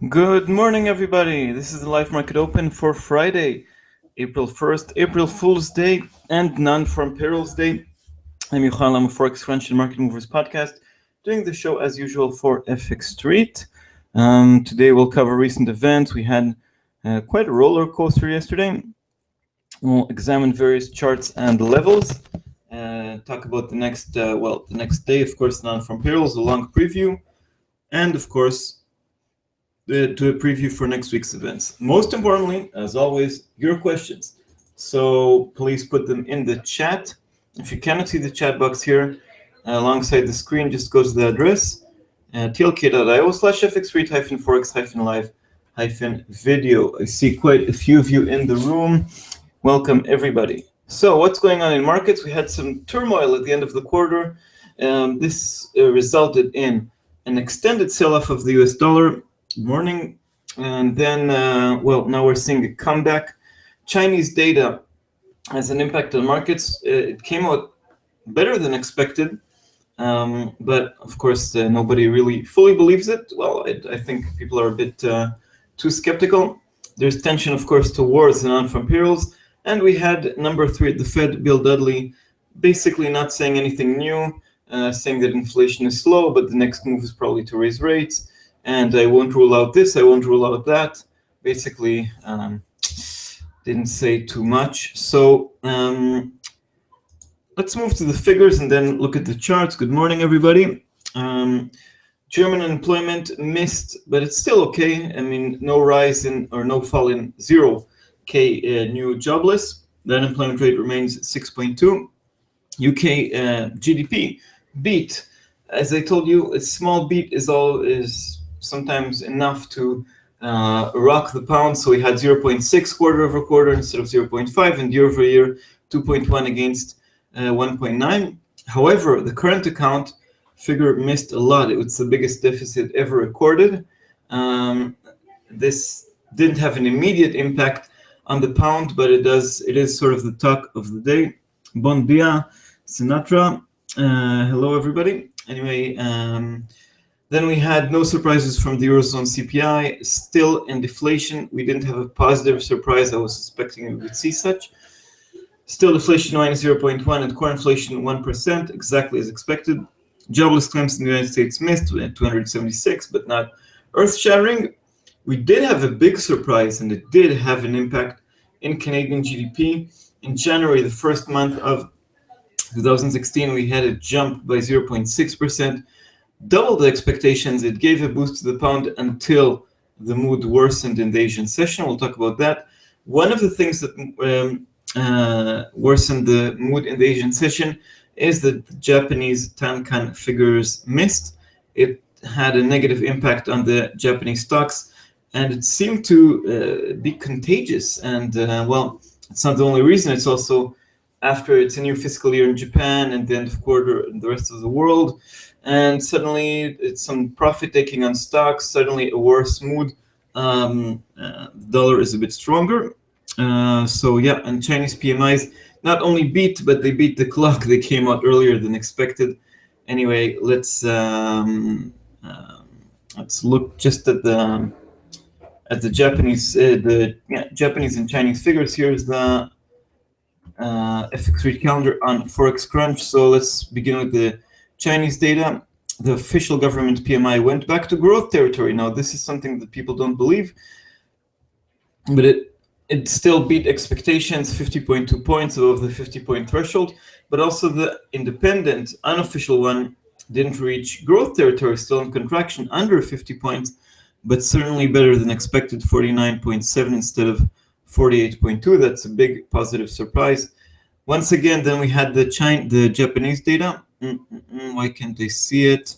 Good morning, everybody. This is the Live Market Open for Friday, April 1st, April Fool's Day, and Non-Farm Payrolls Day. I'm Yohay Elam, Forex Financial Market Movers podcast, doing the show as usual for FX Street. Today we'll cover recent events. We had quite a roller coaster yesterday. We'll examine various charts and levels. Talk about the next day, of course, Non-Farm Payrolls, a long preview, and of course, to a preview for next week's events. Most importantly, as always, your questions. So please put them in the chat. If you cannot see the chat box here, alongside the screen, just go to the address, tlk.io/fxstreet-forex-live-video. I see quite a few of you in the room. Welcome, everybody. So what's going on in markets? We had some turmoil at the end of the quarter. This resulted in an extended sell-off of the US dollar. Morning, and then now we're seeing a comeback. Chinese data has an impact on markets. It came out better than expected, but of course nobody really fully believes it. Well, I think people are a bit too skeptical. There's tension, of course, towards the non-farm payrolls, and we had number 3 at the Fed, Bill Dudley, basically not saying anything new, saying that inflation is slow, but the next move is probably to raise rates. And I won't rule out this, I won't rule out that. Basically, didn't say too much. So let's move to the figures and then look at the charts. Good morning, everybody. German unemployment missed, but it's still okay. I mean, no rise in or no fall in 0K new jobless. The unemployment rate remains 6.2. UK GDP beat. As I told you, a small beat is sometimes enough to rock the pound. So we had 0.6 quarter over quarter instead of 0.5, and year over year 2.1 against 1.9. However, the current account figure missed a lot. It was the biggest deficit ever recorded. This didn't have an immediate impact on the pound, but it is sort of the talk of the day. Bon dia, Sinatra. Hello, everybody. Anyway, then we had no surprises from the Eurozone CPI, still in deflation. We didn't have a positive surprise. I was suspecting we would see such. Still deflation minus 0.1 and core inflation 1%, exactly as expected. Jobless claims in the United States missed at 276, but not earth-shattering. We did have a big surprise, and it did have an impact in Canadian GDP. In January, the first month of 2016, we had a jump by 0.6%. Double the expectations. It gave a boost to the pound until the mood worsened in the Asian session. We'll talk about that. One of the things that worsened the mood in the Asian session is that the Japanese Tankan figures missed. It had a negative impact on the Japanese stocks, and it seemed to be contagious. And it's not the only reason. It's also after it's a new fiscal year in Japan and the end of quarter in the rest of the world. And suddenly it's some profit taking on stocks, suddenly a worse mood. The dollar is a bit stronger. And Chinese PMIs not only beat, but they beat the clock. They came out earlier than expected. Anyway, let's look just at the Japanese, Japanese and Chinese figures. Here's the FX Street calendar on Forex Crunch. So let's begin with the Chinese data. The official government PMI went back to growth territory. Now, this is something that people don't believe, but it still beat expectations, 50.2 points above the 50-point threshold. But also the independent, unofficial one didn't reach growth territory, still in contraction, under 50 points, but certainly better than expected, 49.7 instead of 48.2. That's a big positive surprise. Once again, then we had the Japanese data. Why can't I see it?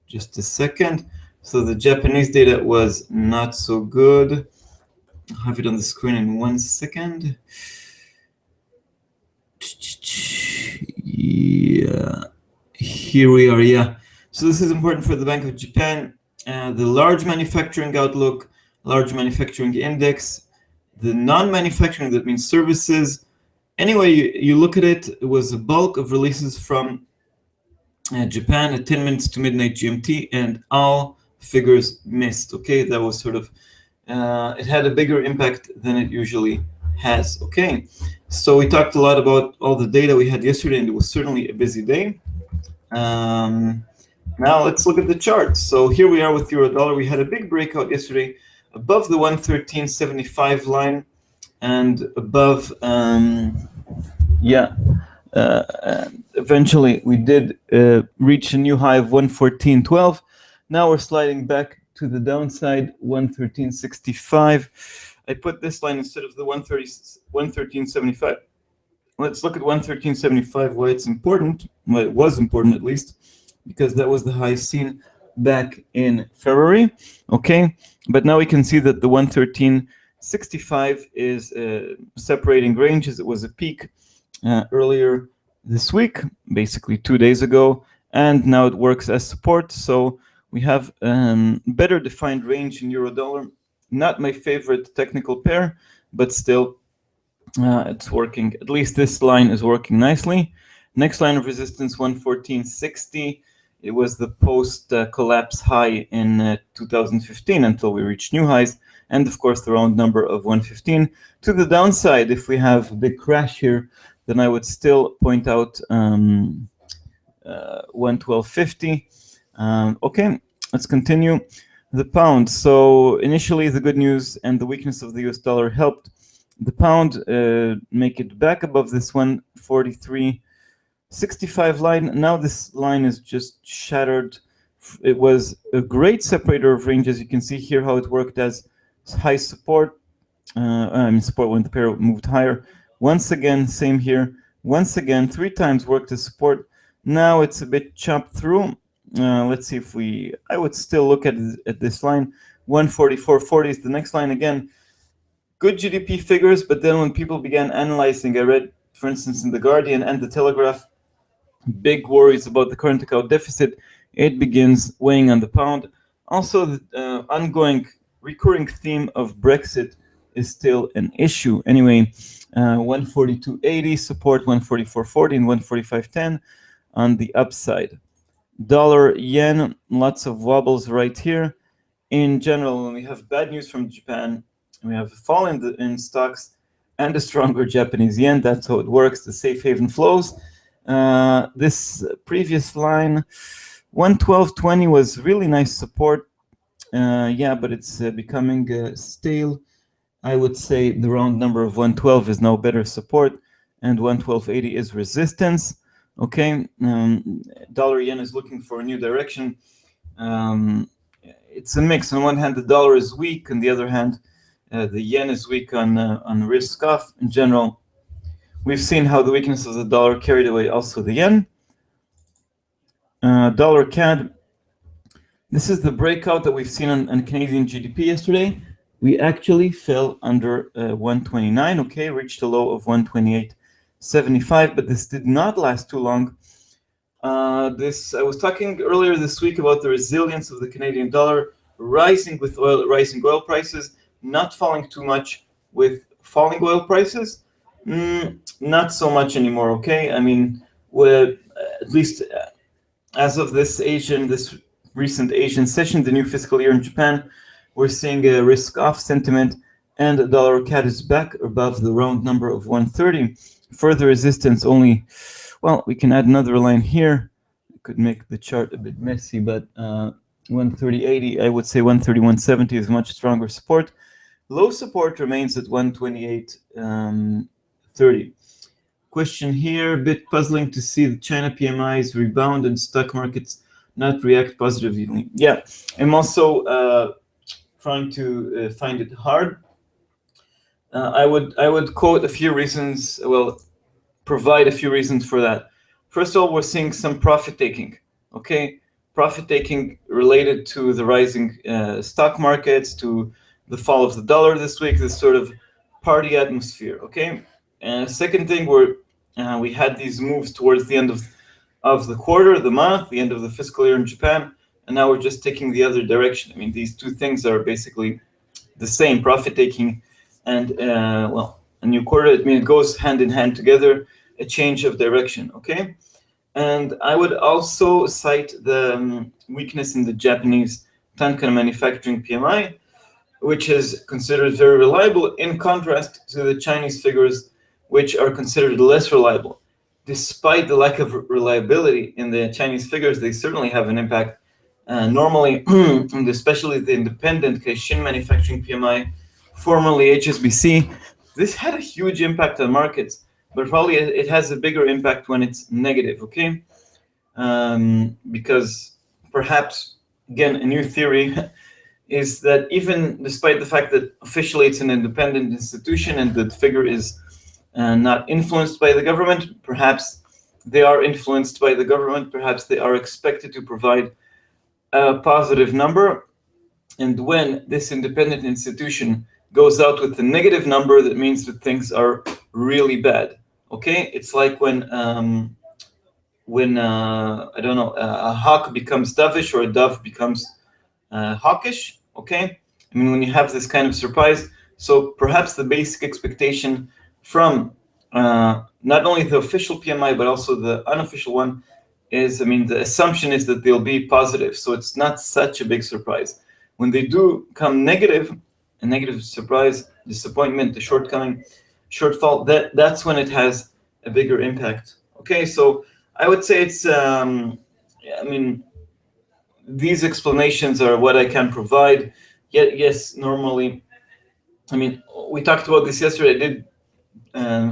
Just a second. So the Japanese data was not so good. I'll have it on the screen in 1 second. Yeah, here we are. Yeah. So this is important for the Bank of Japan. The large manufacturing outlook, large manufacturing index, the non-manufacturing, that means services. Anyway, you look at it, it was a bulk of releases from Japan at 10 minutes to midnight GMT, and all figures missed. Okay, that was sort of it had a bigger impact than it usually has. Okay, so we talked a lot about all the data we had yesterday, and it was certainly a busy day. Now let's look at the chart. So here we are with euro dollar. We had a big breakout yesterday above the 113.75 line and above eventually we did reach a new high of 114.12. Now we're sliding back to the downside, 113.65. I put this line instead of the 113.75. Let's look at 113.75, why it's important. Well, it was important at least, because that was the high seen back in February. Okay, but now we can see that the 113.65 is separating ranges. It was a peak earlier this week, basically 2 days ago, and now it works as support. So we have better defined range in euro dollar. Not my favorite technical pair, but still it's working. At least this line is working nicely. Next line of resistance, 114.60. It was the post collapse high in 2015 until we reached new highs, and of course the round number of 115. To the downside, if we have a big crash here, then I would still point out 112.50. Okay, let's continue. The pound. So initially the good news and the weakness of the US dollar helped the pound make it back above this 143.65 line. Now this line is just shattered. It was a great separator of ranges. You can see here how it worked as high support. Support when the pair moved higher. Once again, same here. Once again, 3 times worked as support. Now it's a bit chopped through. Let's see if I would still look at this line. 144.40 is the next line. Again, good GDP figures, but then when people began analyzing, I read, for instance, in The Guardian and The Telegraph, big worries about the current account deficit. It begins weighing on the pound. Also, the ongoing recurring theme of Brexit is still an issue. Anyway, 142.80 support, 144.40 and 145.10 on the upside. Dollar, yen, lots of wobbles right here. In general, when we have bad news from Japan, we have a fall in stocks and a stronger Japanese yen. That's how it works. The safe haven flows. This previous line, 112.20 was really nice support. But it's becoming stale. I would say the round number of 112 is now better support, and 112.80 is resistance. Okay, dollar yen is looking for a new direction. It's a mix. On one hand, the dollar is weak. On the other hand, the yen is weak on risk off. In general, we've seen how the weakness of the dollar carried away also the yen. Dollar CAD. This is the breakout that we've seen on Canadian GDP yesterday. We actually fell under 129. Okay, reached a low of 128.75, but this did not last too long. I was talking earlier this week about the resilience of the Canadian dollar, rising oil prices, not falling too much with falling oil prices. Not so much anymore. Okay, I mean, at least as of this recent Asian session, the new fiscal year in Japan, we're seeing a risk-off sentiment, and the dollar CAD is back above the round number of 130. Further resistance only. Well, we can add another line here. It could make the chart a bit messy, but 130.80, I would say 131.70 is much stronger support. Low support remains at 128.30. Question here, a bit puzzling to see the China PMIs rebound and stock markets not react positively. Yeah, I'm also trying to find it hard. I would quote a few reasons. Well, provide a few reasons for that. First of all, we're seeing some profit taking. Okay, profit taking related to the rising stock markets, to the fall of the dollar this week. This sort of party atmosphere. Okay. Second thing, we had these moves towards the end of the quarter, the month, the end of the fiscal year in Japan, and now we're just taking the other direction. I mean, these two things are basically the same, profit taking and a new quarter. I mean, it goes hand in hand together, a change of direction. Okay, and I would also cite the weakness in the Japanese Tankan manufacturing PMI, which is considered very reliable, in contrast to the Chinese figures, which are considered less reliable. Despite the lack of reliability in the Chinese figures, they certainly have an impact. Normally, and especially the independent Caixin manufacturing PMI, formerly HSBC, this had a huge impact on markets, but probably it has a bigger impact when it's negative, okay? Because perhaps, again, a new theory is that even despite the fact that officially it's an independent institution and the figure is not influenced by the government, perhaps they are influenced by the government, perhaps they are expected to provide a positive number. And when this independent institution goes out with a negative number, that means that things are really bad. Okay, it's like when I don't know, a hawk becomes dovish or a dove becomes hawkish. Okay, I mean, when you have this kind of surprise. So perhaps the basic expectation from not only the official PMI but also the unofficial one is, I mean, the assumption is that they'll be positive. So it's not such a big surprise. When they do come negative, a negative surprise, disappointment, the shortcoming, shortfall, that's when it has a bigger impact. Okay, so I would say it's, I mean, these explanations are what I can provide. Yet, yes, normally, I mean, we talked about this yesterday. I did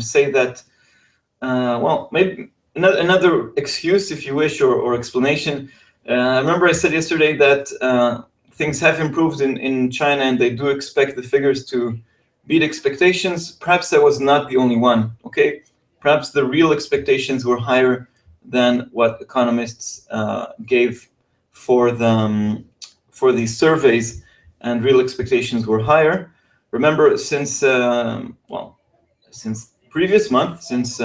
say that, well, maybe another excuse, if you wish, or explanation. I remember I said yesterday that things have improved in China and they do expect the figures to beat expectations. Perhaps I was not the only one, okay? Perhaps the real expectations were higher than what economists gave for these surveys, and real expectations were higher. Remember, since since previous month, since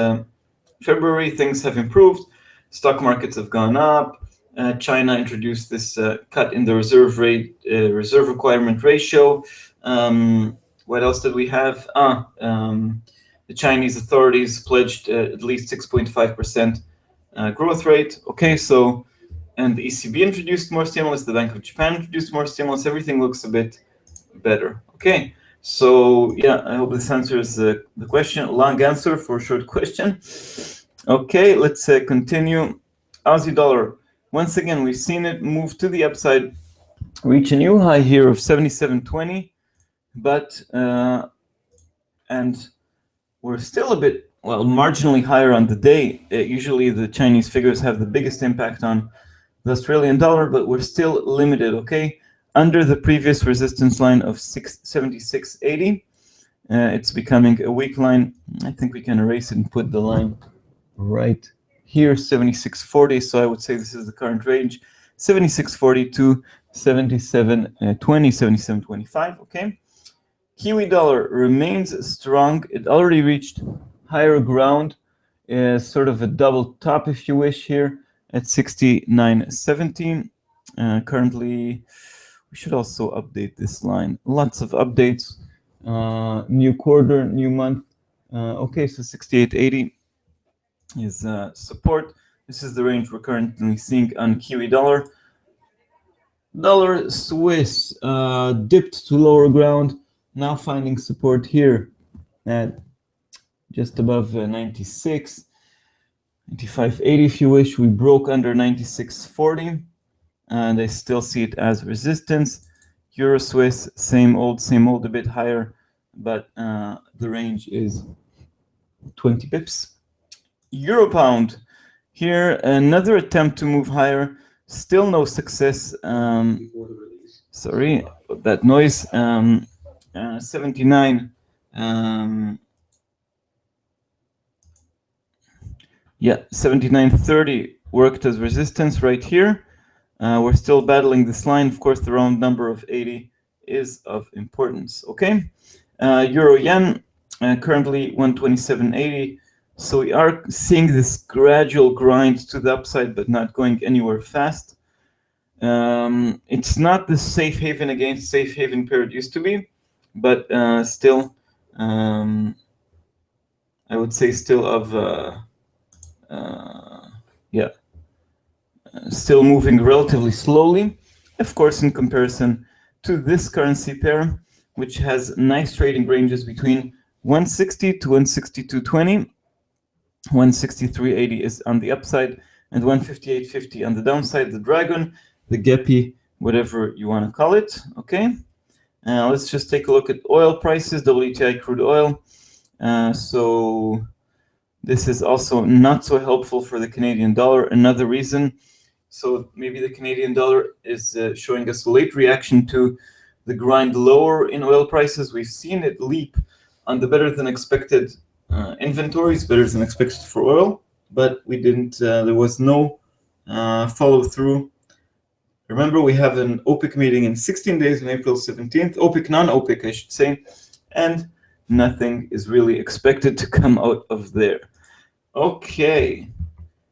February, things have improved. Stock markets have gone up. China introduced this cut in the reserve requirement ratio. What else did we have? The Chinese authorities pledged at least 6.5% growth rate. Okay, so, and the ECB introduced more stimulus. The Bank of Japan introduced more stimulus. Everything looks a bit better. Okay, so yeah, I hope this answers the question. Long answer for a short question. Okay, let's continue. Aussie dollar. Once again, we've seen it move to the upside, reach a new high here of 77.20, but and we're still a bit, well, marginally higher on the day. Usually the Chinese figures have the biggest impact on the Australian dollar, but we're still limited, okay? Under the previous resistance line of 76.80. It's becoming a weak line. I think we can erase it and put the line right here, 76.40. So I would say this is the current range, 76.40 to 77.20, 77.25, okay? Kiwi dollar remains strong. It already reached higher ground, sort of a double top, if you wish, here at 69.17. Currently, we should also update this line. Lots of updates. New quarter, new month. Okay, so 68.80 is support. This is the range we're currently seeing on Kiwi dollar. Dollar Swiss dipped to lower ground, now finding support here at just above 96, 95.80 if you wish. We broke under 96.40, and I still see it as resistance. Euro Swiss, same old, a bit higher, but the range is 20 pips. Euro pound, here another attempt to move higher, still no success. Sorry about that noise. 79. Yeah, 79.30 worked as resistance right here. We're still battling this line. Of course, the round number of 80 is of importance. Okay, Euro Yen, currently 127.80. So we are seeing this gradual grind to the upside, but not going anywhere fast. It's not the safe haven against safe haven pair it used to be, but still, I would say still of, yeah, still moving relatively slowly. of course, in comparison to this currency pair, which has nice trading ranges between 160 to 162.20. 163.80 is on the upside, and 158.50 on the downside. The dragon, the Gepi, whatever you want to call it. Okay. Let's just take a look at oil prices, WTI crude oil. So this is also not so helpful for the Canadian dollar. Another reason. So maybe the Canadian dollar is showing us a late reaction to the grind lower in oil prices. We've seen it leap on the better than expected inventories, better than expected for oil, but we didn't. There was no follow through. Remember, we have an OPEC meeting in 16 days on April 17th, OPEC, non-OPEC, I should say, and nothing is really expected to come out of there. Okay,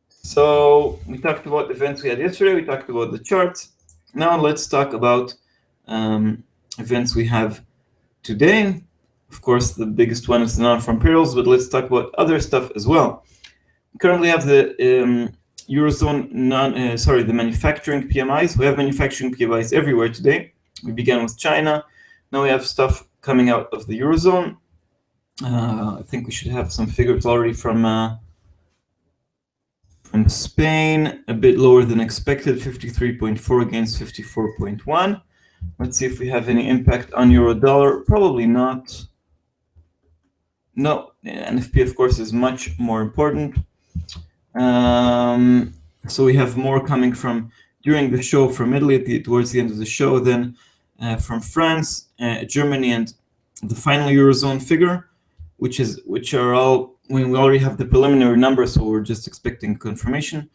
so we talked about the events we had yesterday, we talked about the charts. Now let's talk about events we have today. Of course, the biggest one is the non-farm payrolls, but let's talk about other stuff as well. We currently have the Eurozone, the manufacturing PMIs. We have manufacturing PMIs everywhere today. We began with China. Now we have stuff coming out of the Eurozone. I think we should have some figures already from Spain, a bit lower than expected, 53.4 against 54.1. Let's see if we have any impact on euro dollar. Probably not. No, NFP, of course, is much more important. So we have more coming from during the show from Italy towards the end of the show, then from France, Germany, and the final Eurozone figure, which are all, we already have the preliminary numbers, so we're just expecting confirmation.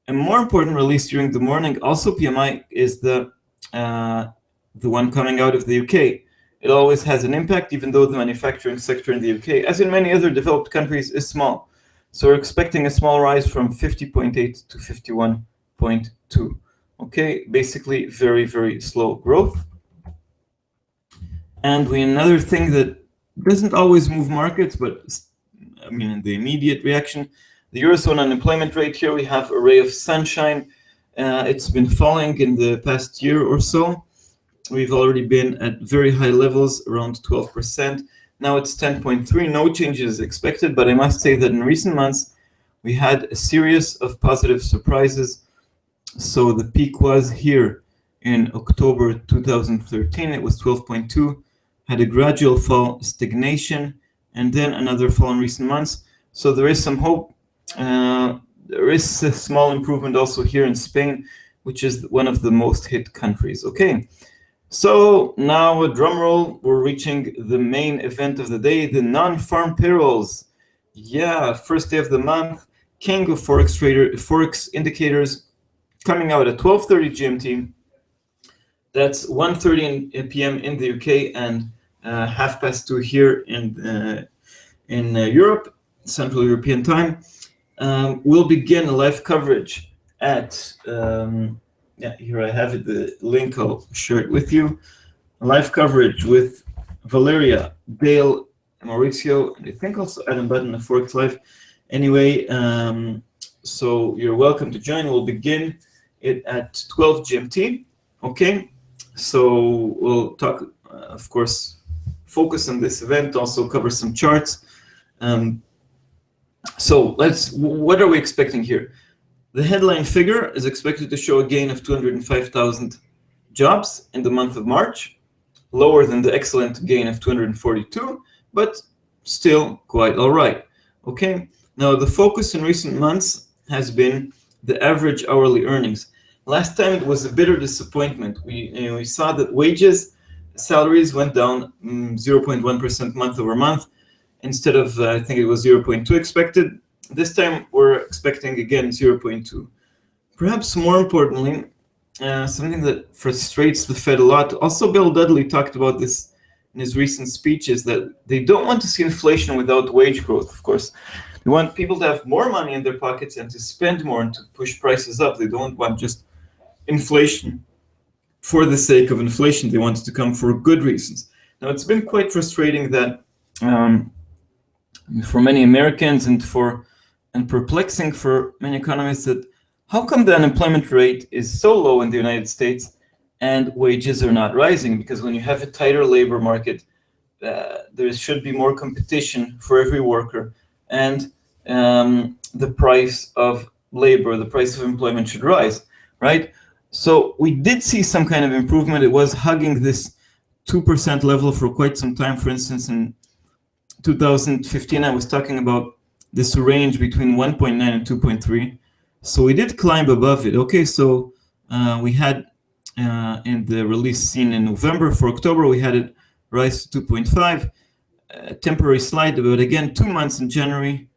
A more important release during the morning, also PMI, is the one coming out of the UK. It always has an impact, even though the manufacturing sector in the UK, as in many other developed countries, is small. So we're expecting a small rise from 50.8 to 51.2. Okay, basically very, very slow growth. And another thing that doesn't always move markets, but I mean in the immediate reaction, the Eurozone unemployment rate. Here we have a ray of sunshine. It's been falling in the past year or so. We've already been at very high levels, around 12%. Now it's 10.3, no changes expected, but I must say that in recent months, we had a series of positive surprises. So the peak was here in October 2013, it was 12.2, had a gradual fall, stagnation, and then another fall in recent months. So there is some hope. There is a small improvement also here in Spain, which is one of the most hit countries. Okay. So now a drum roll, we're reaching the main event of the day, the non-farm payrolls. Yeah, first day of the month, king of Forex indicators coming out at 12:30 GMT. That's 1:30 p.m. in the UK and 2:30 here in Europe, Central European time. We'll begin live coverage at yeah, here I have it, the link, I'll share it with you. Live coverage with Valeria, Dale, Mauricio, and I think also Adam Button of Forex Live. Anyway, so you're welcome to join. We'll begin it at 12 GMT. Okay, so we'll talk, of course, focus on this event, also cover some charts. So what are we expecting here? The headline figure is expected to show a gain of 205,000 jobs in the month of March, lower than the excellent gain of 242, but still quite all right. Okay, now the focus in recent months has been the average hourly earnings. Last time it was a bitter disappointment. We saw that wages, salaries went down 0.1% month over month, instead of I think it was 0.2 expected. This time we're expecting again 0.2. Perhaps more importantly, something that frustrates the Fed a lot. Also, Bill Dudley talked about this in his recent speeches, that they don't want to see inflation without wage growth. Of course, they want people to have more money in their pockets and to spend more and to push prices up. They don't want just inflation for the sake of inflation. They want it to come for good reasons. Now, it's been quite frustrating that for many Americans and perplexing for many economists, that how come the unemployment rate is so low in the United States and wages are not rising, because when you have a tighter labor market, there should be more competition for every worker, and the price of labor, the price of employment should rise, right? So we did see some kind of improvement. It was hugging this 2% level for quite some time. For instance, in 2015, I was talking about this range between 1.9 and 2.3. So we did climb above it. Okay, so we had in the release seen in November, for October, we had it rise to 2.5, temporary slide, but again, 2 months in January.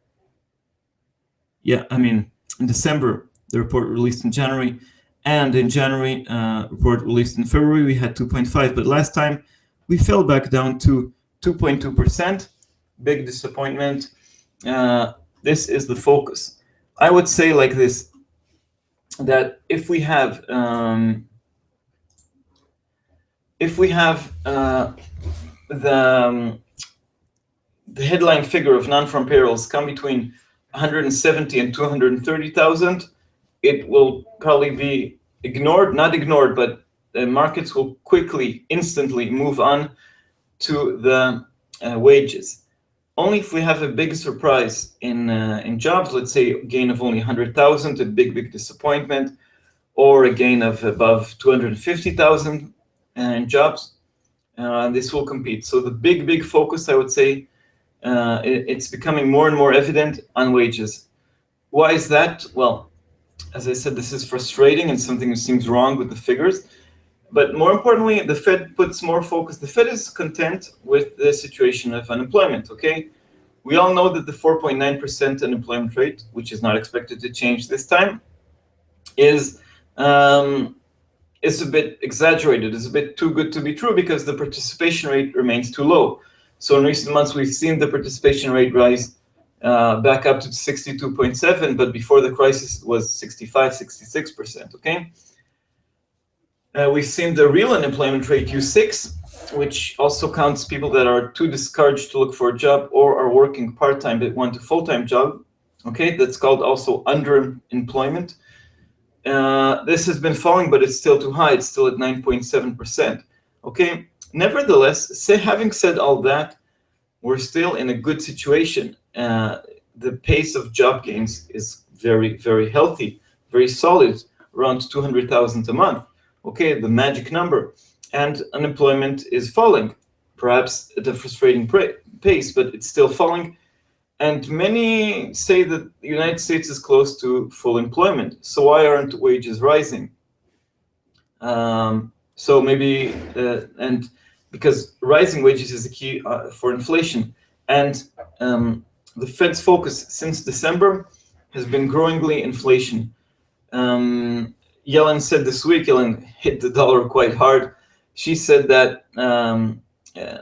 Yeah, I mean, in December, the report released in January, and in January, report released in February, we had 2.5, but last time we fell back down to 2.2%. Big disappointment. This is the focus. I would say like this, that if we have the headline figure of non-farm payrolls come between 170 and 230,000, it will probably be ignored, not ignored, but the markets will quickly, instantly move on to the wages. Only if we have a big surprise in jobs, let's say a gain of only 100,000, a big disappointment, or a gain of above 250,000 in jobs, this will compete. So the big focus, I would say, it's becoming more and more evident on wages. Why is that? Well, as I said, this is frustrating and something that seems wrong with the figures. But more importantly, the Fed puts more focus. The Fed is content with the situation of unemployment, okay? We all know that the 4.9% unemployment rate, which is not expected to change this time, is a bit exaggerated, is a bit too good to be true, because the participation rate remains too low. So in recent months, we've seen the participation rate rise back up to 62.7, but before the crisis it was 65, 66%, okay? We've seen the real unemployment rate, U6, which also counts people that are too discouraged to look for a job or are working part-time but want a full-time job, okay? That's called also underemployment. This has been falling, but it's still too high. It's still at 9.7%, okay? Nevertheless, having said all that, we're still in a good situation. The pace of job gains is very healthy, very solid, around 200,000 a month. Okay, the magic number. And unemployment is falling, perhaps at a frustrating pace, but it's still falling. And many say that the United States is close to full employment. So why aren't wages rising? So maybe, and because rising wages is the key for inflation. And the Fed's focus since December has been growingly inflation. Yellen said this week, Yellen hit the dollar quite hard. She said that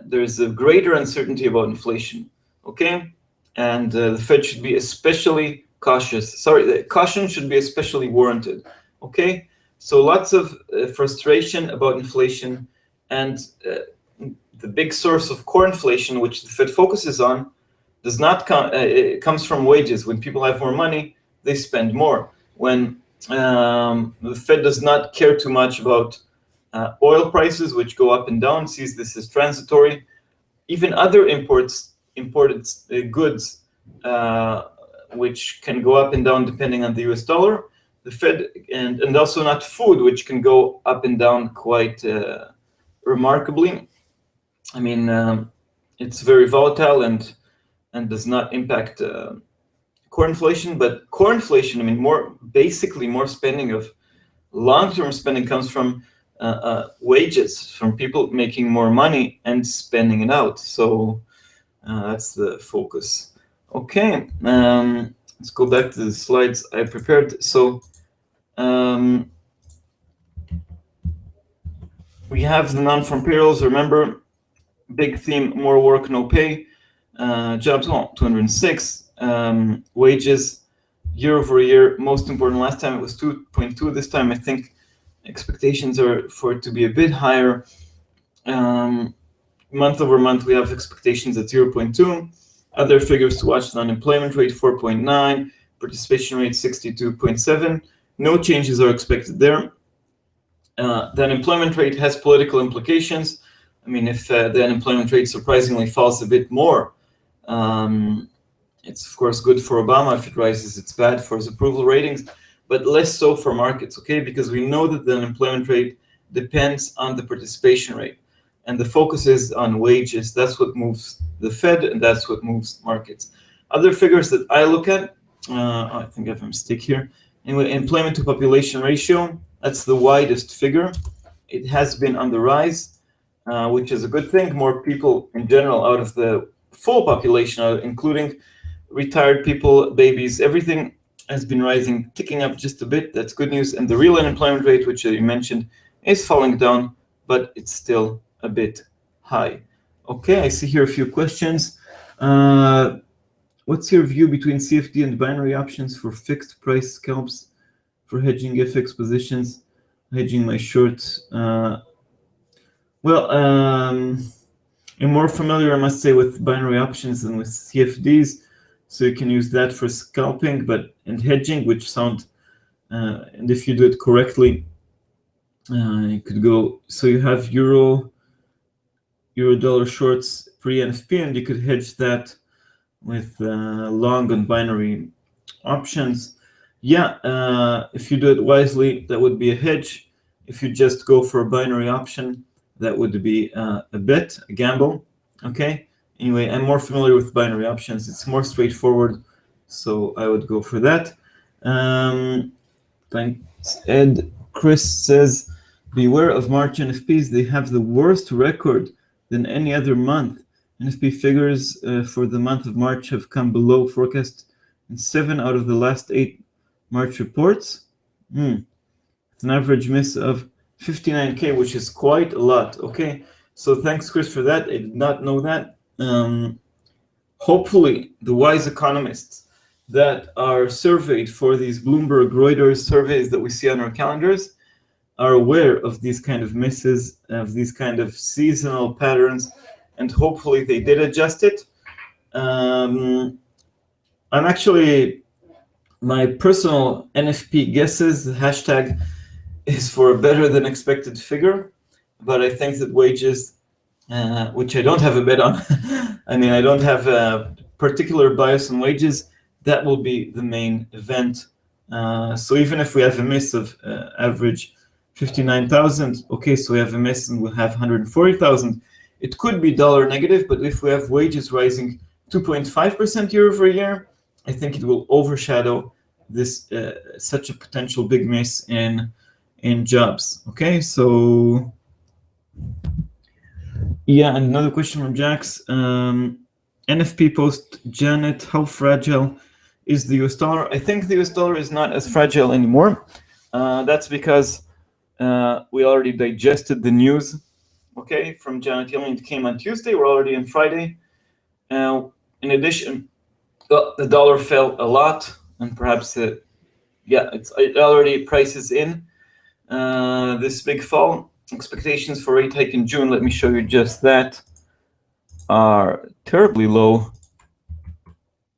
there's a greater uncertainty about inflation, okay? And the Fed should be especially cautious. Sorry, the caution should be especially warranted, okay? So lots of frustration about inflation, and the big source of core inflation, which the Fed focuses on, does not come. It comes from wages. When people have more money, they spend more. When the Fed does not care too much about oil prices, which go up and down, sees this as transitory. Even other imported goods, which can go up and down depending on the US dollar, the Fed, and also not food, which can go up and down quite remarkably. I mean, it's very volatile and does not impact core inflation, but core inflation, I mean, basically more spending of long-term spending comes from wages, from people making more money and spending it out. So that's the focus. Okay, let's go back to the slides I prepared. So we have the non-farm payrolls. Remember, big theme: more work, no pay. Jobs, 206. Wages year over year, most important. Last time it was 2.2. This time I think expectations are for it to be a bit higher. Month over month, we have expectations at 0.2. Other figures to watch: the unemployment rate 4.9, participation rate 62.7. No changes are expected there. The unemployment rate has political implications. I mean, if the unemployment rate surprisingly falls a bit more, it's of course good for Obama. If it rises, it's bad for his approval ratings, but less so for markets, okay? Because we know that the unemployment rate depends on the participation rate, and the focus is on wages. That's what moves the Fed, and that's what moves markets. Other figures that I look at, I think I have a mistake here. Anyway, employment to population ratio, that's the widest figure. It has been on the rise, which is a good thing. More people in general out of the full population, including retired people, babies, everything has been rising, ticking up just a bit. That's good news. And the real unemployment rate, which you mentioned, is falling down, but it's still a bit high. Okay, I see here a few questions. What's your view between CFD and binary options for fixed price scalps for hedging FX positions, hedging my shorts? Well, I'm more familiar, I must say, with binary options than with CFDs. So you can use that for scalping, and hedging, which sound, and if you do it correctly, you could go, so you have euro dollar shorts pre-NFP, and you could hedge that with long on binary options. Yeah, if you do it wisely, that would be a hedge. If you just go for a binary option, that would be a bet, a gamble. Okay. Anyway, I'm more familiar with binary options. It's more straightforward, so I would go for that. Thanks, Ed. Chris says, beware of March NFPs. They have the worst record than any other month. NFP figures for the month of March have come below forecast in 7 out of the last 8 March reports. It's an average miss of 59K, which is quite a lot. Okay, so thanks, Chris, for that. I did not know that. Hopefully, the wise economists that are surveyed for these Bloomberg Reuters surveys that we see on our calendars are aware of these kind of misses, of these kind of seasonal patterns, and hopefully they did adjust it. I'm actually, my personal NFP guesses, hashtag, is for a better than expected figure, but I think that wages, which I don't have a bet on, I mean, I don't have a particular bias on wages, that will be the main event. So even if we have a miss of average 59,000, okay, so we have a miss and we'll have 140,000. It could be dollar negative, but if we have wages rising 2.5% year over year, I think it will overshadow this such a potential big miss in jobs. Okay, so yeah, another question from Jax. NFP post Janet, how fragile is the US dollar? I think the US dollar is not as fragile anymore. That's because we already digested the news, okay, from Janet Yellen. It came on Tuesday. We're already on Friday. In addition, the dollar fell a lot, and perhaps it already prices in this big fall. Expectations for rate hike in June, let me show you just that, are terribly low.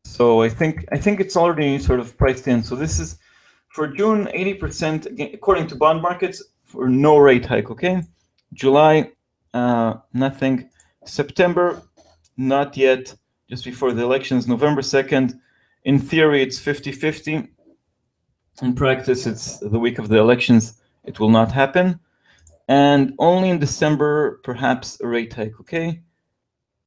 So I think it's already sort of priced in. So this is for June, 80%, again, according to bond markets, for no rate hike, okay? July, nothing. September, not yet, just before the elections. November 2nd, in theory, it's 50-50. In practice, it's the week of the elections. It will not happen. And only in December, perhaps a rate hike, okay?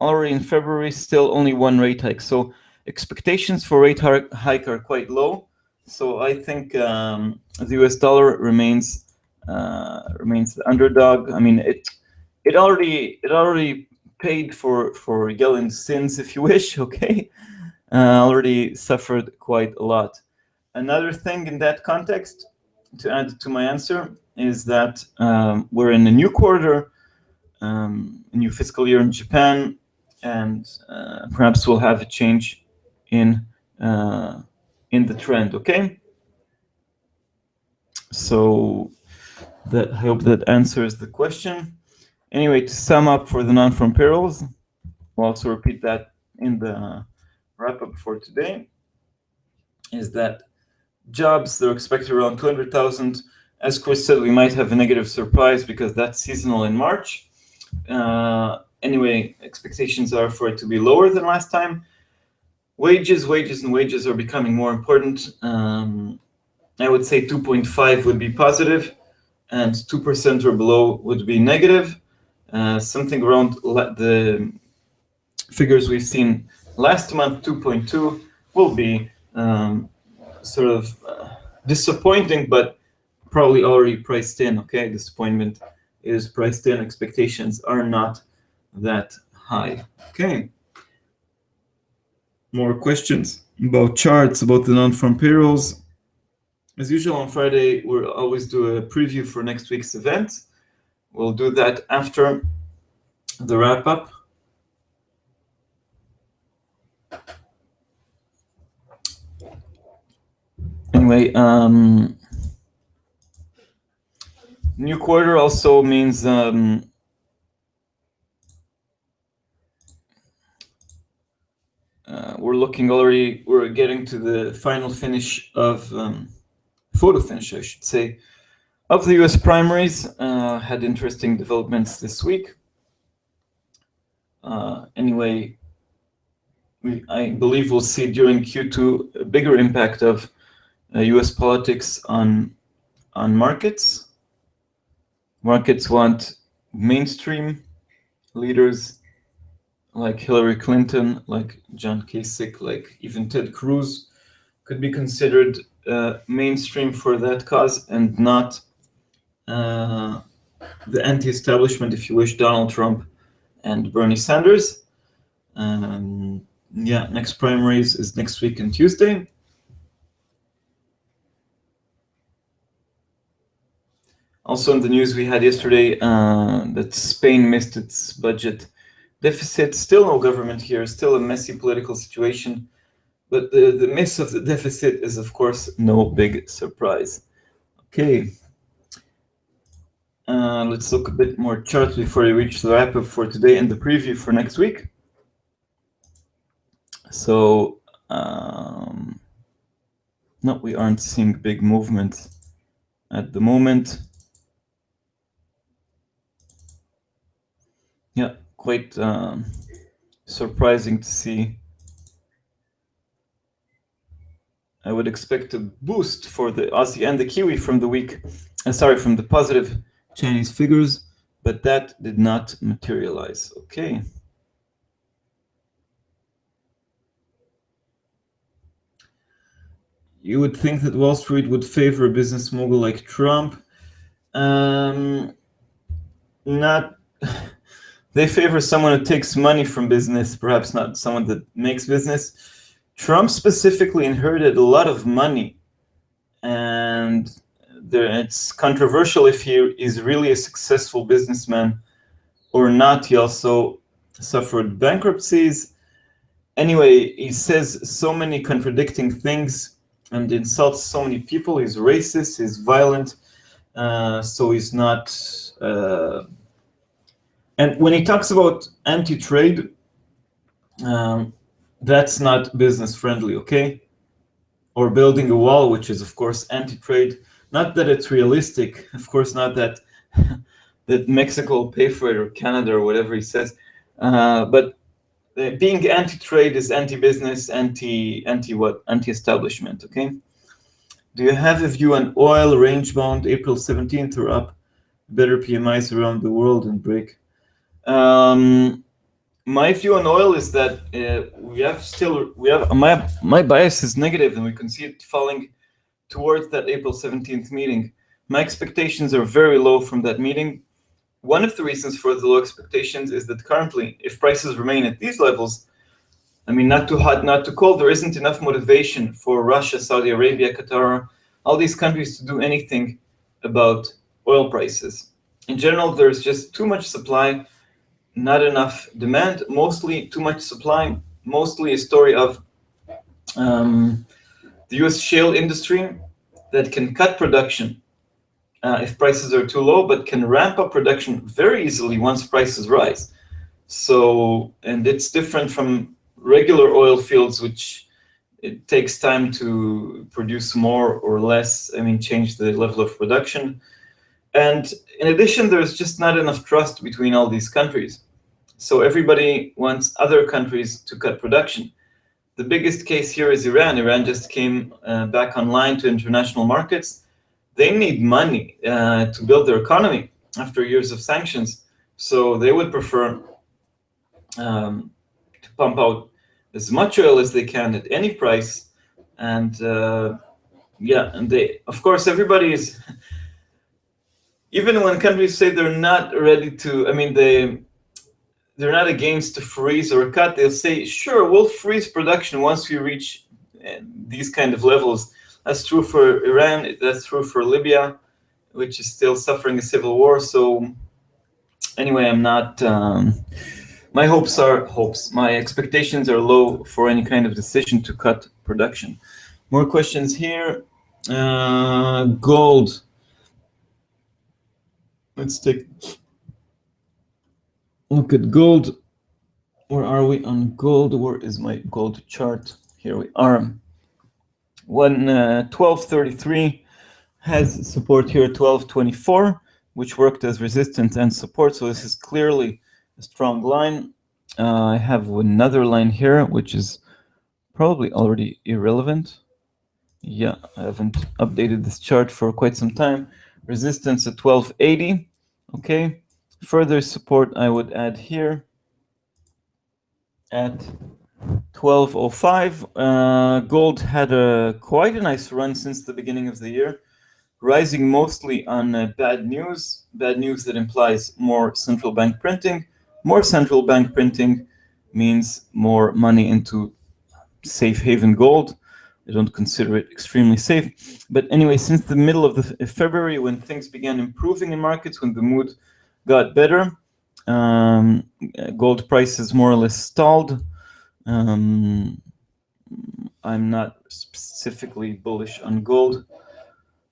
Already in February, still only one rate hike. So expectations for rate hike are quite low. So I think the US dollar remains the underdog. I mean, it already paid for Yellen's sins, if you wish, okay? Already suffered quite a lot. Another thing in that context, to add to my answer, is that we're in a new quarter, a new fiscal year in Japan, and perhaps we'll have a change in the trend, okay? So I hope that answers the question. Anyway, to sum up for the non-farm payrolls, we'll also repeat that in the wrap-up for today, is that jobs, they're expected around 200,000. As Chris said, we might have a negative surprise because that's seasonal in March. Anyway, expectations are for it to be lower than last time. Wages are becoming more important. I would say 2.5 would be positive, and 2% or below would be negative. Something around the figures we've seen last month, 2.2, will be sort of disappointing, but probably already priced in. Okay, disappointment is priced in. Expectations are not that high. Okay. More questions about charts, about the non-farm payrolls. As usual, on Friday, we'll always do a preview for next week's event. We'll do that after the wrap-up. Anyway, new quarter also means we're getting to the final finish of photo finish, I should say, of the US primaries. Had interesting developments this week. Anyway, I believe we'll see during Q2 a bigger impact of US politics on markets. Markets want mainstream leaders like Hillary Clinton, like John Kasich, like even Ted Cruz could be considered mainstream for that cause, and not the anti-establishment, if you wish, Donald Trump and Bernie Sanders. Yeah, next primaries is next week on Tuesday. Also in the news we had yesterday that Spain missed its budget deficit. Still no government here, still a messy political situation. But the miss of the deficit is, of course, no big surprise. Okay. Let's look a bit more charts before we reach the wrap-up for today and the preview for next week. So, no, we aren't seeing big movement at the moment. Yeah, quite surprising to see. I would expect a boost for the Aussie and the Kiwi from the week, from the positive Chinese figures, but that did not materialize. Okay. You would think that Wall Street would favor a business mogul like Trump. Not. They favor someone who takes money from business, perhaps not someone that makes business. Trump specifically inherited a lot of money, and it's controversial if he is really a successful businessman or not. He also suffered bankruptcies. Anyway, he says so many contradicting things and insults so many people. He's racist, he's violent, so he's not... and when he talks about anti-trade, that's not business friendly, okay? Or building a wall, which is, of course, anti-trade. Not that it's realistic, of course, not that that Mexico will pay for it, or Canada, or whatever he says. But being anti-trade is anti-business, anti-establishment, okay? Do you have a view on oil range-bound April 17th or up? Better PMIs around the world and break. My view on oil is that my bias is negative, and we can see it falling towards that April 17th meeting. My expectations are very low from that meeting. One of the reasons for the low expectations is that currently, if prices remain at these levels, I mean, not too hot, not too cold, there isn't enough motivation for Russia, Saudi Arabia, Qatar, all these countries to do anything about oil prices. In general, there's just too much supply, not enough demand, mostly too much supply, mostly a story of the US shale industry that can cut production if prices are too low, but can ramp up production very easily once prices rise. So, and it's different from regular oil fields, which it takes time to produce more or less, change the level of production. And in addition, there's just not enough trust between all these countries. So everybody wants other countries to cut production. The biggest case here is Iran. Iran just came back online to international markets. They need money to build their economy after years of sanctions. So they would prefer to pump out as much oil as they can at any price. And and they, of course, everybody is, even when countries say they're not ready to, they're not against to freeze or cut, they'll say, sure, we'll freeze production once we reach these kind of levels. That's true for Iran, that's true for Libya, which is still suffering a civil war. So anyway, I'm not, my expectations are low for any kind of decision to cut production. More questions here. Gold. Let's take a look at gold. Where are we on gold? Where is my gold chart? Here we are. 1233 has support here at 1224, which worked as resistance and support. So this is clearly a strong line. I have another line here, which is probably already irrelevant. Yeah, I haven't updated this chart for quite some time. Resistance at 1280. Okay. Further support I would add here at 1205. Gold had quite a nice run since the beginning of the year, rising mostly on bad news that implies more central bank printing. More central bank printing means more money into safe haven gold. I don't consider it extremely safe. But anyway, since the middle of February, when things began improving in markets, when the mood got better, gold prices more or less stalled. I'm not specifically bullish on gold.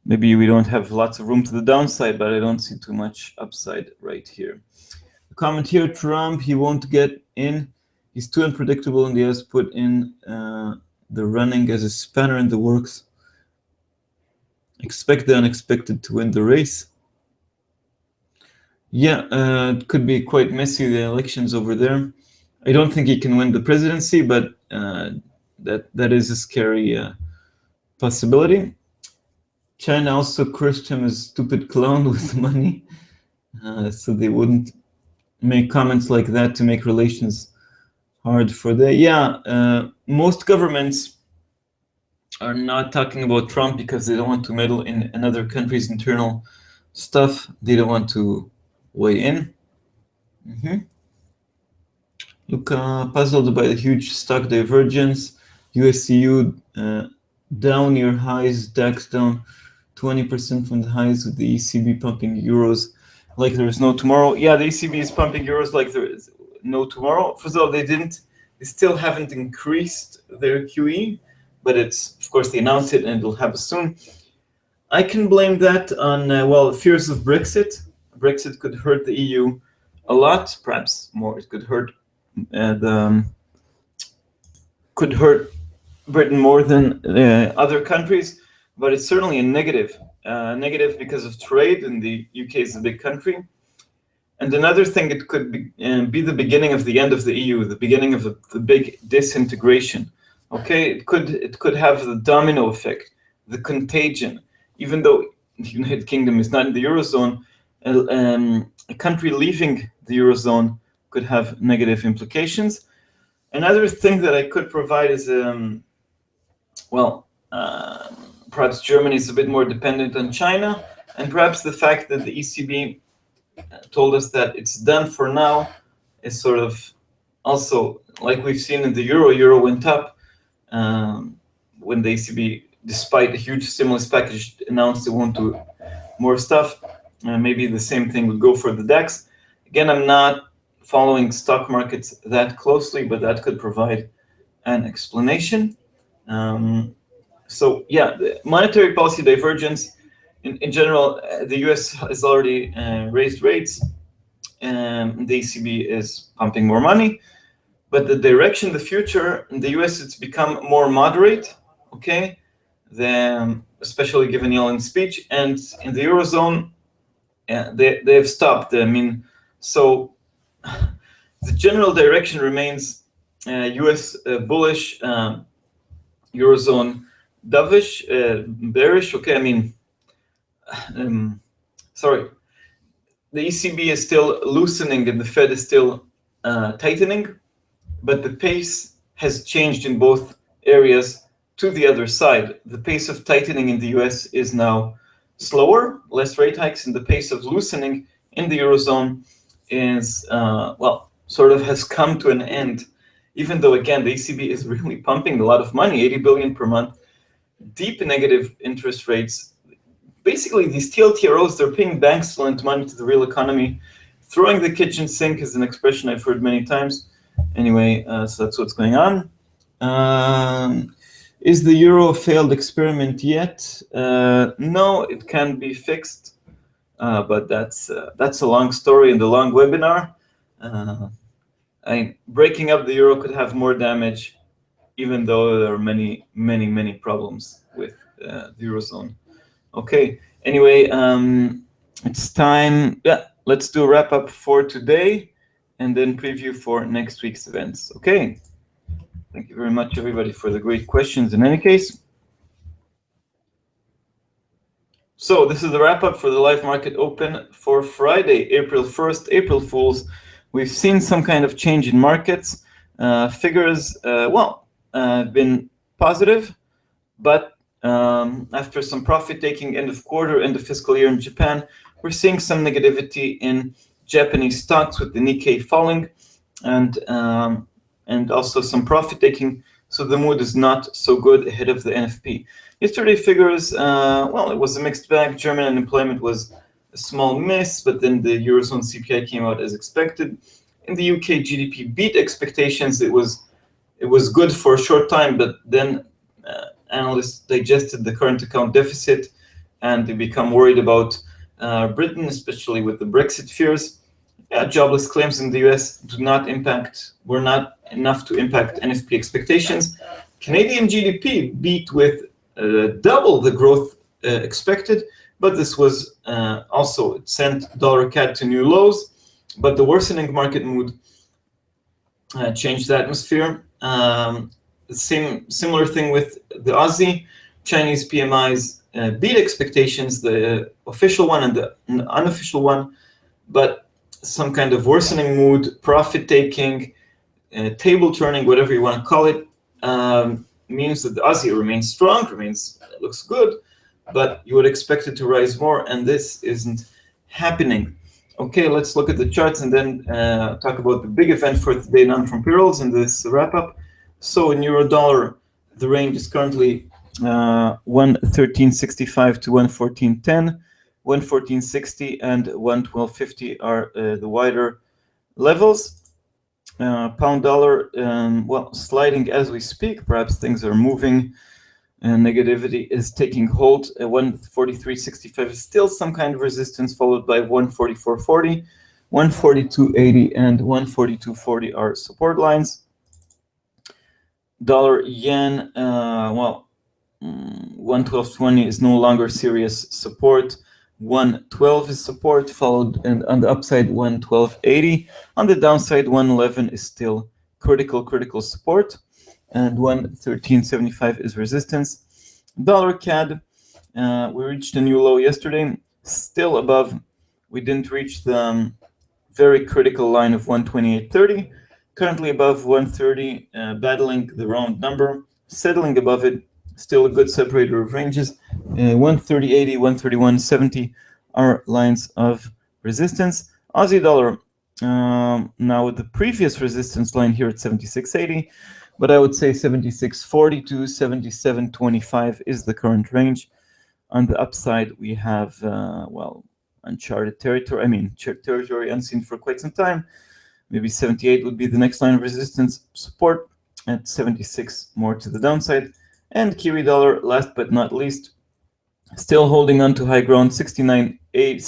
Maybe we don't have lots of room to the downside, but I don't see too much upside right here. The comment here, Trump, he won't get in. He's too unpredictable, and he has put in the running as a spanner in the works. Expect the unexpected to win the race. Yeah, it could be quite messy, the elections over there. I don't think he can win the presidency, but that is a scary possibility. China also cursed him as a stupid clown with money, so they wouldn't make comments like that to make relations hard for the. Yeah, most governments are not talking about Trump because they don't want to meddle in another country's internal stuff. They don't want to weigh in. Look, puzzled by the huge stock divergence. USCU down near highs, DAX down 20% from the highs, with the ECB pumping euros like there is no tomorrow. Yeah, the ECB is pumping euros like there is no tomorrow. First of all, they still haven't increased their QE, but it's, of course, they announced it and it'll happen soon. I can blame that on, fears of Brexit. Brexit could hurt the EU a lot, perhaps more. It could hurt could hurt Britain more than other countries, but it's certainly a negative. Negative because of trade, and the UK is a big country. And another thing, it could be the beginning of the end of the EU, the beginning of the big disintegration. Okay, it could have the domino effect, the contagion. Even though the United Kingdom is not in the Eurozone, a country leaving the Eurozone could have negative implications. Another thing that I could provide is, perhaps Germany is a bit more dependent on China, and perhaps the fact that the ECB told us that it's done for now is sort of also, like we've seen in the euro went up when the ECB, despite a huge stimulus package, announced it won't do more stuff. Maybe the same thing would go for the DAX. Again, I'm not following stock markets that closely, but that could provide an explanation. So yeah, the monetary policy divergence, in general, the US has already raised rates, and the ECB is pumping more money. But the direction, the future in the US, it's become more moderate, okay, especially given Yelen's speech. And in the Eurozone, they've stopped. I mean, so the general direction remains US bullish, Eurozone dovish, bearish. Okay, I mean, sorry, the ECB is still loosening and the Fed is still tightening, but the pace has changed in both areas to the other side. The pace of tightening in the US is now slower, less rate hikes, and the pace of loosening in the Eurozone is, well, sort of has come to an end, even though, again, the ECB is really pumping a lot of money, 80 billion per month, deep negative interest rates. Basically, these TLTROs, they're paying banks to lend money to the real economy. Throwing the kitchen sink is an expression I've heard many times. Anyway, so that's what's going on. Is the euro a failed experiment yet? No, it can be fixed, but that's a long story and a long webinar. Breaking up the euro could have more damage, even though there are many, many, many problems with the Eurozone. Okay, anyway, it's time. Yeah, let's do a wrap up for today and then preview for next week's events. Okay, thank you very much, everybody, for the great questions in any case. So this is the wrap up for the live market open for Friday, April 1st, April Fools. We've seen some kind of change in markets. Figures, have been positive, but after some profit taking end of quarter, end of fiscal year in Japan, we're seeing some negativity in Japanese stocks with the Nikkei falling and also some profit taking. So the mood is not so good ahead of the NFP. Yesterday figures, it was a mixed bag. German unemployment was a small miss, but then the Eurozone CPI came out as expected. In the UK, GDP beat expectations. It was good for a short time, but then analysts digested the current account deficit and they become worried about Britain, especially with the Brexit fears. Jobless claims in the US were not enough to impact NFP expectations. Canadian GDP beat with double the growth expected, but this was also, it sent dollar CAD to new lows, but the worsening market mood changed the atmosphere. Similar thing with the Aussie. Chinese PMIs beat expectations, the official one and the unofficial one, but some kind of worsening mood, profit taking, table turning, whatever you want to call it, means that the Aussie remains strong, looks good, but you would expect it to rise more, and this isn't happening. Okay, let's look at the charts and then talk about the big event for today, non-farm payrolls, in this wrap-up. So in euro dollar, the range is currently 113.65 to 114.10, 114.60 and 112.50 are the wider levels. Pound dollar, sliding as we speak. Perhaps things are moving. Negativity is taking hold. 143.65 is still some kind of resistance, followed by 144.40, 142.80 and 142.40 are support lines. Dollar yen, 112.20 is no longer serious support. 112 is support, followed, and on the upside 112.80. On the downside, 111 is still critical support, and 113.75 is resistance. Dollar CAD, we reached a new low yesterday, still above. We didn't reach the very critical line of 128.30. Currently above 130, battling the round number, settling above it. Still a good separator of ranges. 130.80, 131.70 are lines of resistance. Aussie dollar, now with the previous resistance line here at 76.80, but I would say 76.40 to 77.25 is the current range. On the upside, we have, uncharted territory. Territory unseen for quite some time. Maybe 78 would be the next line of resistance. Support at 76, more to the downside. And Kiwi dollar, last but not least, still holding on to high ground. 68.80 to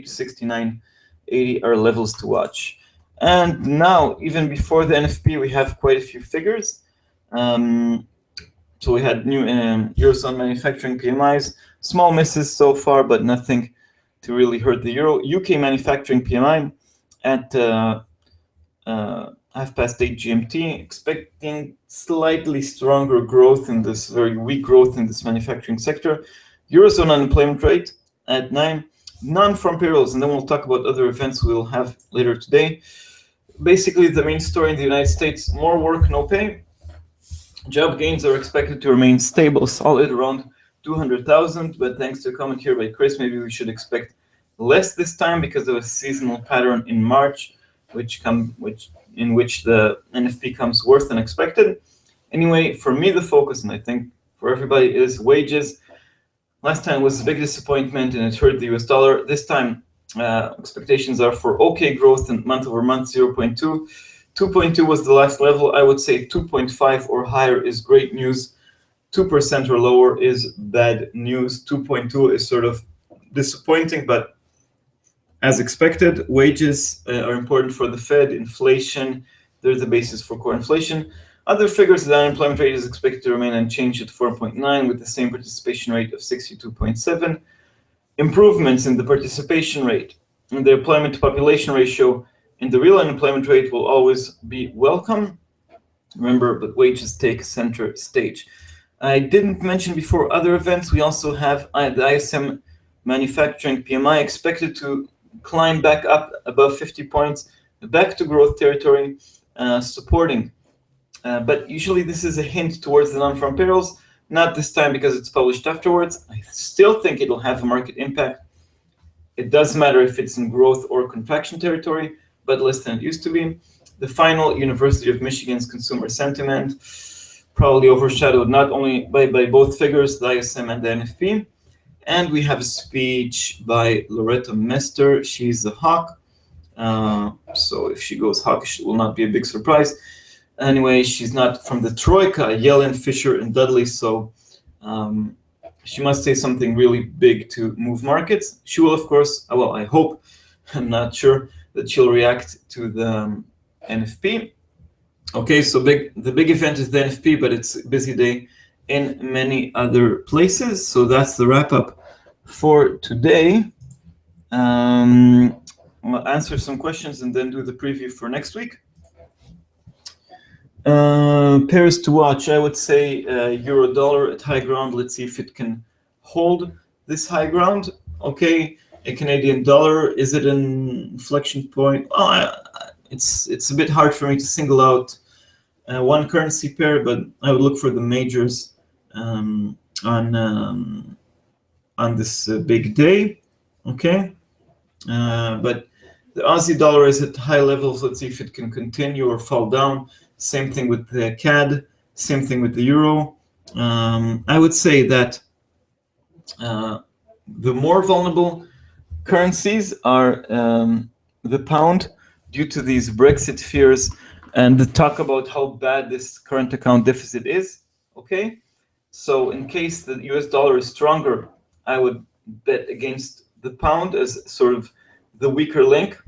69.80 are levels to watch. And now, even before the NFP, we have quite a few figures. So we had new Eurozone manufacturing PMIs, small misses so far, but nothing to really hurt the euro. UK manufacturing PMI at 8:30 GMT, expecting slightly stronger growth in this, very weak growth in this manufacturing sector. Eurozone unemployment rate at 9, non-farm payrolls, and then we'll talk about other events we'll have later today. Basically, the main story in the United States, more work, no pay. Job gains are expected to remain stable, solid, around 200,000, but thanks to a comment here by Chris, maybe we should expect less this time because of a seasonal pattern in March, in which the NFP comes worse than expected. Anyway, for me, the focus, and I think for everybody, is wages. Last time was a big disappointment and it hurt the US dollar. This time, expectations are for okay growth in month over month, 0.2. 2.2 was the last level. I would say 2.5 or higher is great news. 2% or lower is bad news. 2.2 is sort of disappointing, but as expected. Wages are important for the Fed. Inflation, they're the basis for core inflation. Other figures, the unemployment rate is expected to remain unchanged at 4.9 with the same participation rate of 62.7. Improvements in the participation rate and the employment to population ratio and the real unemployment rate will always be welcome. Remember, but wages take center stage. I didn't mention before other events. We also have the ISM manufacturing PMI expected to climb back up above 50 points, back to growth territory, supporting. But usually this is a hint towards the non-farm payrolls. Not this time because it's published afterwards. I still think it'll have a market impact. It does matter if it's in growth or contraction territory, but less than it used to be. The final University of Michigan's consumer sentiment, probably overshadowed not only by both figures, the ISM and the NFP. And we have a speech by Loretta Mester. She's a hawk. So if she goes hawkish, it will not be a big surprise. Anyway, she's not from the Troika, Yellen, Fisher, and Dudley. So she must say something really big to move markets. She will, of course, well, I hope, I'm not sure, that she'll react to the NFP. Okay, so the big event is the NFP, but it's a busy day in many other places. So that's the wrap up for today. I'll answer some questions and then do the preview for next week. Pairs to watch, I would say euro dollar at high ground. Let's see if it can hold this high ground. Okay, a Canadian dollar, is it an inflection point? Oh, it's a bit hard for me to single out one currency pair, but I would look for the majors on this big day. Okay, but the Aussie dollar is at high levels. Let's see if it can continue or fall down. Same thing with the CAD, same thing with the euro. I would say that the more vulnerable currencies are the pound due to these Brexit fears and the talk about how bad this current account deficit is. Okay, so in case the US dollar is stronger, I would bet against the pound as sort of the weaker link,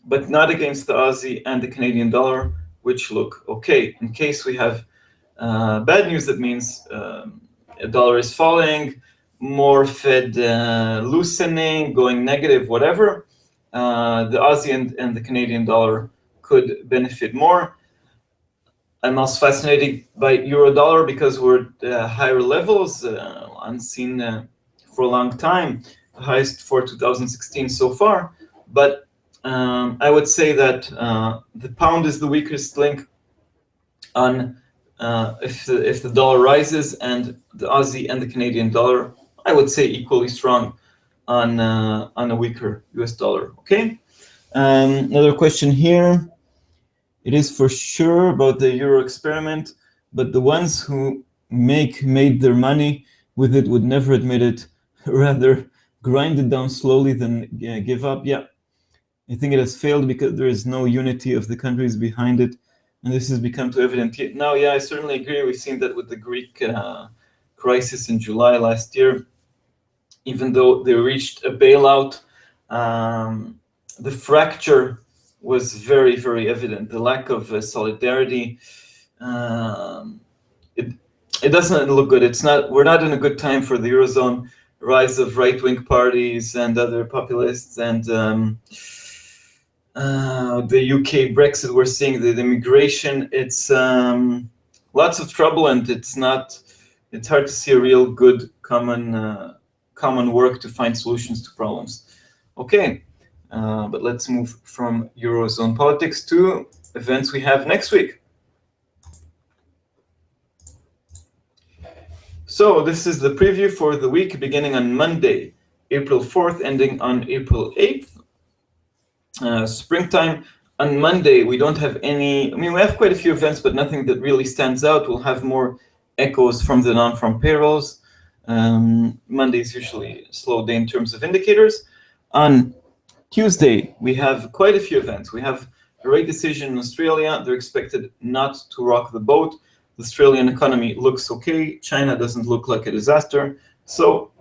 but not against the Aussie and the Canadian dollar, which look okay. In case we have bad news, that means a dollar is falling, more Fed loosening, going negative, whatever, the Aussie and the Canadian dollar could benefit more. I'm also fascinated by euro dollar because we're at higher levels, unseen for a long time, the highest for 2016 so far. But I would say that the pound is the weakest link on if the dollar rises, and the Aussie and the Canadian dollar, I would say equally strong on a weaker US dollar. Okay. Another question here. It is for sure about the euro experiment, but the ones who made their money with it would never admit it, rather grind it down slowly than give up. Yeah, I think it has failed because there is no unity of the countries behind it, and this has become too evident now. Yeah, I certainly agree. We've seen that with the Greek crisis in July last year. Even though they reached a bailout, the fracture was very, very evident. The lack of solidarity. It doesn't look good. We're not in a good time for the Eurozone. Rise of right-wing parties and other populists, and the UK Brexit. We're seeing the immigration. It's lots of trouble, and it's hard to see a real good common work to find solutions to problems. Okay, but let's move from Eurozone politics to events we have next week. So this is the preview for the week beginning on Monday, April 4th, ending on April 8th. Springtime. On Monday, we don't have any, we have quite a few events, but nothing that really stands out. We'll have more echoes from the non-farm payrolls. Monday is usually a slow day in terms of indicators. On Tuesday, we have quite a few events. We have a rate decision in Australia. They're expected not to rock the boat. The Australian economy looks okay. China doesn't look like a disaster. So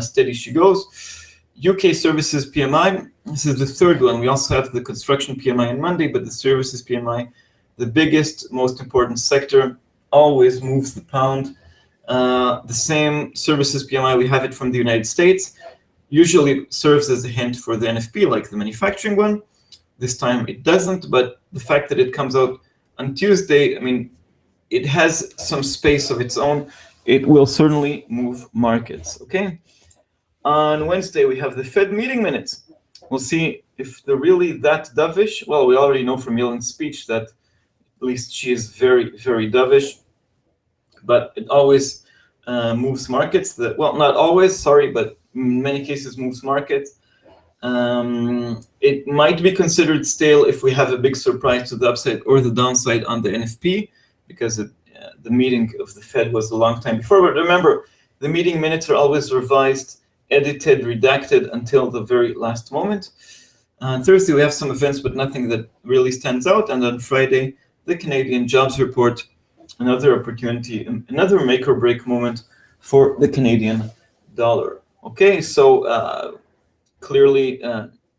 steady she goes. UK services PMI. This is the third one. We also have the construction PMI on Monday, but the services PMI, the biggest, most important sector, always moves the pound. The same services PMI, we have it from the United States, usually serves as a hint for the NFP, like the manufacturing one. This time it doesn't, but the fact that it comes out on Tuesday, it has some space of its own. It will certainly move markets, okay? On Wednesday, we have the Fed meeting minutes. We'll see if they're really that dovish. Well, we already know from Yelen's speech that at least she is very, very dovish, but it always moves markets. Well, not always, sorry, but in many cases moves markets. It might be considered stale if we have a big surprise to the upside or the downside on the NFP, because the meeting of the Fed was a long time before. But remember, the meeting minutes are always revised, edited, redacted until the very last moment. On Thursday, we have some events, but nothing that really stands out. And on Friday, the Canadian jobs report, another opportunity, another make or break moment for the Canadian dollar. Okay, so clearly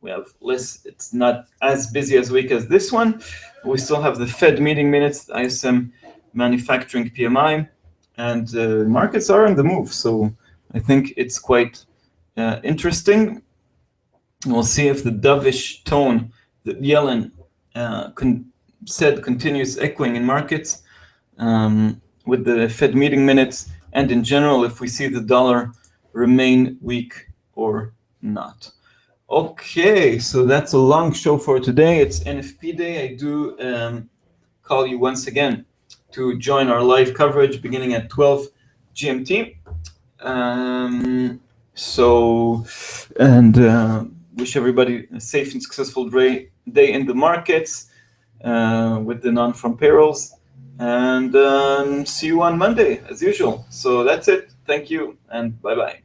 we have less, it's not as busy as week as this one. We still have the Fed meeting minutes, the ISM manufacturing PMI, and markets are on the move. So I think it's quite interesting. We'll see if the dovish tone that Yellen said continues echoing in markets with the Fed meeting minutes, and in general, if we see the dollar remain weak or not. Okay, so that's a long show for today. It's NFP day. I do call you once again to join our live coverage beginning at 12 GMT. Wish everybody a safe and successful day in the markets with the non-farm payrolls, and see you on Monday as usual. So that's it. Thank you and bye-bye.